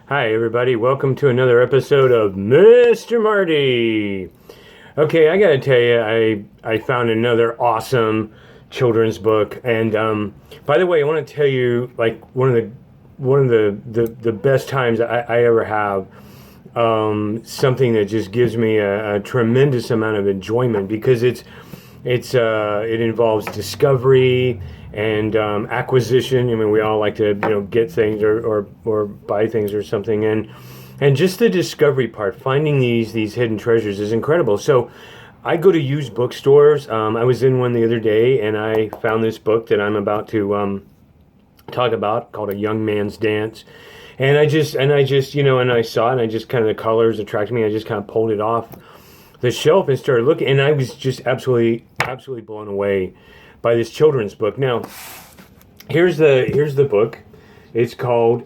Hi, everybody. Welcome to another episode of Mr. Marty. Okay, I gotta tell you, I found another awesome children's book, and by the way, I want to tell you like one of the best times I ever have. Something that just gives me a tremendous amount of enjoyment because it involves discovery and acquisition. I mean, we all like to get things or buy things or something, and just the discovery part, finding these hidden treasures is incredible. So I go to used bookstores. I was in one the other day, and I found this book that I'm about to talk about called A Young Man's Dance. And I saw it, and I just kind of, the colors attracted me. I just kind of pulled it off the shelf and started looking, and I was just absolutely blown away by this children's book. Now, here's the book. It's called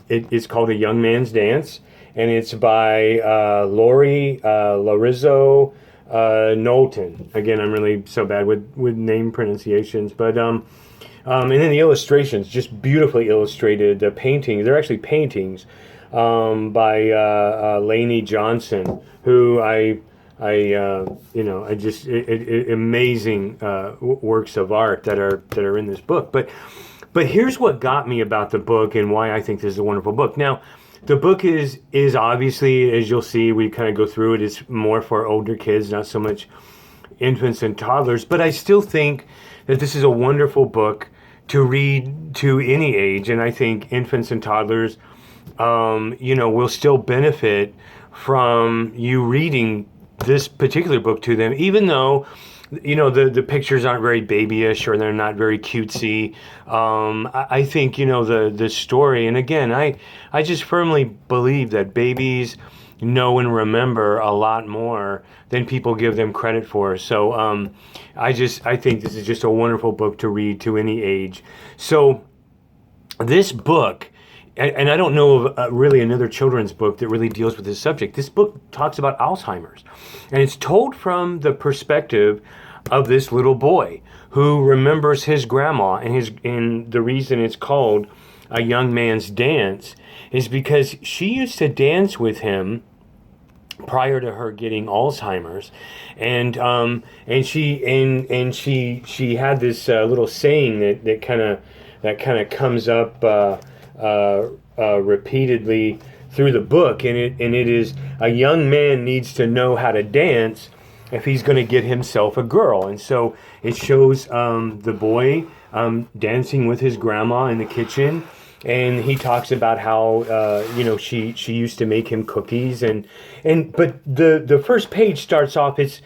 it's called A Young Man's Dance, and it's by Laurie, Lazzaro, Knowlton. Again, I'm really so bad with name pronunciations, but and then the illustrations, just beautifully illustrated. The paintings, they're actually paintings by Lainey Johnson, who amazing works of art that are in this book. But here's what got me about the book and why I think this is a wonderful book. Now, the book is obviously, as you'll see, we kind of go through it, it's more for older kids, not so much infants and toddlers. But I still think that this is a wonderful book to read to any age, and I think infants and toddlers, will still benefit from you reading this particular book to them, even though, the pictures aren't very babyish or they're not very cutesy. I think, the story, and again, I just firmly believe that babies know and remember a lot more than people give them credit for. So I think this is just a wonderful book to read to any age. So this book, and I don't know of really another children's book that really deals with this subject. This book talks about Alzheimer's, and it's told from the perspective of this little boy who remembers his grandma, and the reason it's called A Young Man's Dance is because she used to dance with him prior to her getting Alzheimer's, and she had this little saying that kind of comes up repeatedly through the book, and it is, a young man needs to know how to dance if he's going to get himself a girl. And so it shows the boy dancing with his grandma in the kitchen. And he talks about how she used to make him cookies, but the first page starts off, it's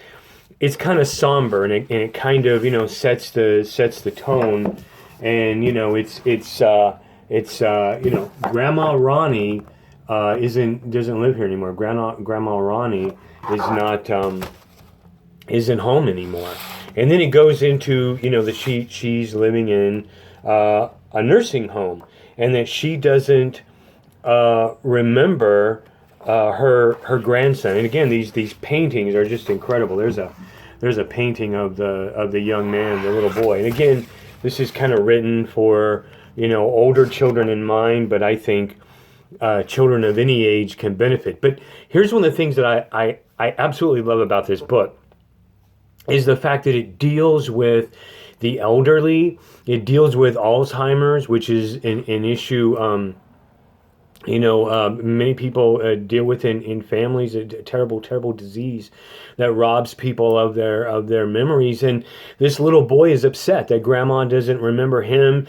kind of somber, and it kind of sets the tone, and it's Grandma Ronnie doesn't live here anymore. Grandma Ronnie isn't home anymore, and then it goes into that she's living in a nursing home, and that she doesn't remember her grandson. And again, these paintings are just incredible. There's a painting of the young man, the little boy. And again, this is kind of written for older children in mind, but I think children of any age can benefit. But here's one of the things that I absolutely love about this book is the fact that it deals with the elderly. It deals with Alzheimer's, which is an issue, many people deal with in families, a terrible disease that robs people of their memories. And this little boy is upset that grandma doesn't remember him,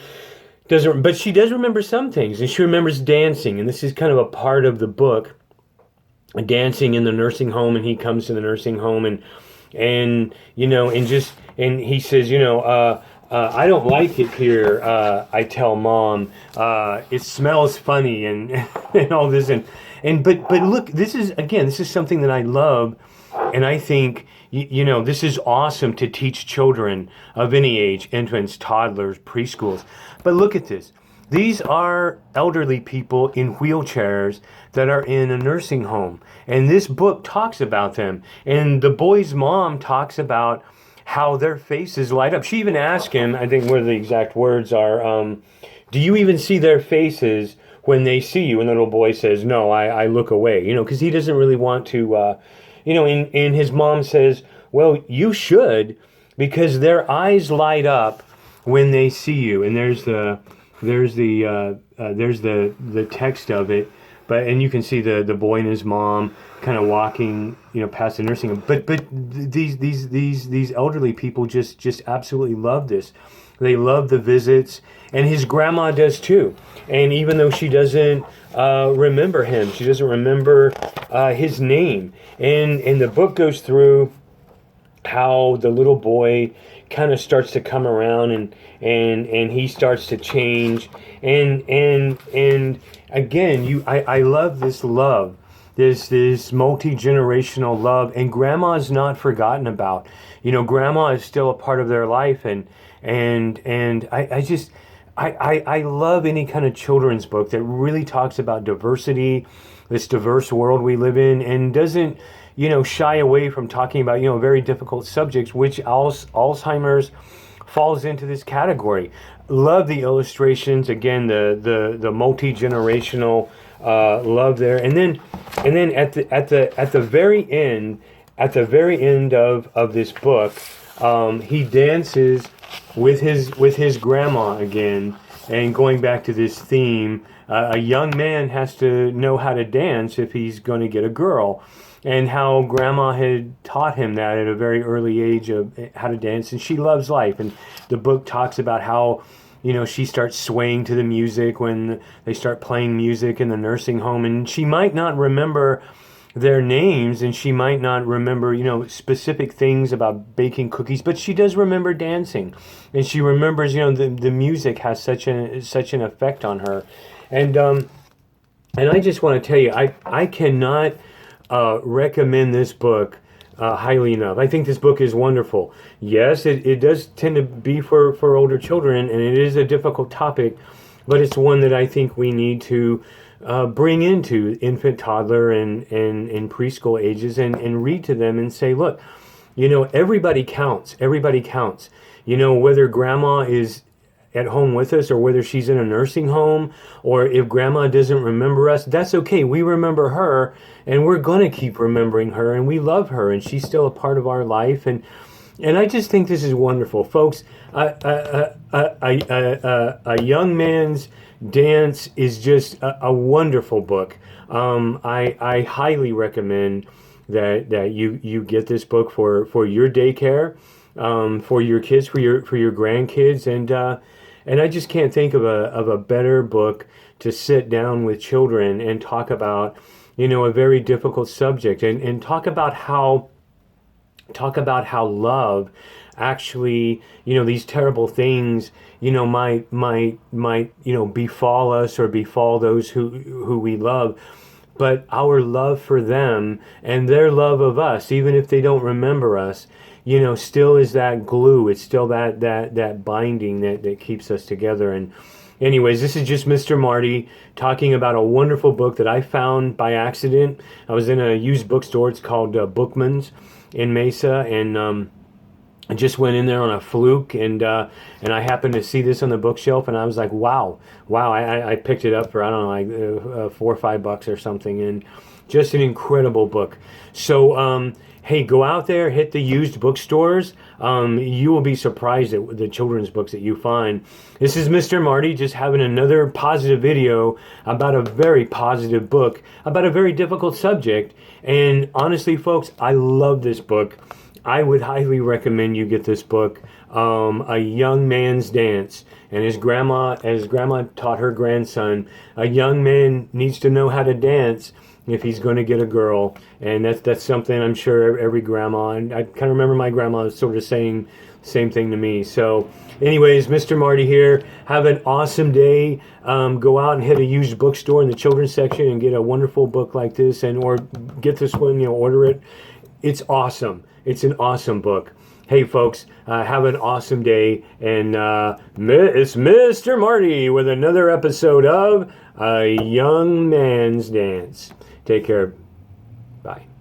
but she does remember some things, and she remembers dancing. And this is kind of a part of the book, dancing in the nursing home, and he comes to the nursing home, and he says, I don't like it here. I tell mom, it smells funny, and and all this, but look, this is something that I love, and I think this is awesome to teach children of any age, infants, toddlers, preschools. But look at this. These are elderly people in wheelchairs that are in a nursing home. And this book talks about them. And the boy's mom talks about how their faces light up. She even asked him, I think one of the exact words are, do you even see their faces when they see you. And the little boy says, no, I look away, because he doesn't really want to, and his mom says, well, you should, because their eyes light up when they see you. And there's the text of it. And you can see the boy and his mom kind of walking, past the nursing home. But these elderly people just absolutely love this. They love the visits, and his grandma does too. And even though she doesn't remember him, she doesn't remember his name. And the book goes through how the little boy kind of starts to come around, and he starts to change. And again, I love this love. This multi-generational love, and grandma's not forgotten about. Grandma is still a part of their life, and I love any kind of children's book that really talks about diversity, this diverse world we live in, and doesn't shy away from talking about very difficult subjects, which Alzheimer's falls into this category. Love the illustrations, again, the multi-generational love there, and then at the very end of this book, he dances with his grandma again. And going back to this theme, a young man has to know how to dance if he's going to get a girl, and how grandma had taught him that at a very early age of how to dance. And she loves life, and the book talks about how she starts swaying to the music when they start playing music in the nursing home. And she might not remember their names, and she might not remember, specific things about baking cookies, but she does remember dancing. And she remembers, the music has such an effect on her. And I just want to tell you, I cannot recommend this book highly enough. I think this book is wonderful. Yes, it does tend to be for older children, and it is a difficult topic, but it's one that I think we need to bring into infant, toddler, and preschool ages, and read to them and say, look, everybody counts. Everybody counts. Whether grandma is at home with us, or whether she's in a nursing home, or if grandma doesn't remember us, that's okay. We remember her, and we're going to keep remembering her, and we love her, and she's still a part of our life. And I just think this is wonderful, folks. A young man's dance is just a wonderful book. I highly recommend that you get this book for your daycare, for your kids, for your grandkids, and I just can't think of a better book to sit down with children and talk about a very difficult subject, and talk about how love actually, these terrible things, might befall us or befall those who we love. But our love for them and their love of us, even if they don't remember us, still is that glue. It's still that binding that keeps us together. And anyways, this is just Mr. Marty talking about a wonderful book that I found by accident. I was in a used bookstore. It's called Bookman's in Mesa, and I just went in there on a fluke, and I happened to see this on the bookshelf, and I was like, wow. I picked it up for, I don't know, like $4 or $5 or something, and just an incredible book. So, hey, go out there, hit the used bookstores. You will be surprised at the children's books that you find. This is Mr. Marty just having another positive video about a very positive book, about a very difficult subject. And honestly, folks, I love this book. I would highly recommend you get this book, A Young Man's Dance. And as grandma taught her grandson, a young man needs to know how to dance if he's going to get a girl. And that's something I'm sure every grandma, and I kind of remember my grandma sort of saying the same thing to me. So anyways, Mr. Marty here. Have an awesome day. Go out and hit a used bookstore in the children's section and get a wonderful book like this, or get this one, order it. It's awesome. It's an awesome book. Hey, folks, have an awesome day. And it's Mr. Marty with another episode of A Young Man's Dance. Take care. Bye.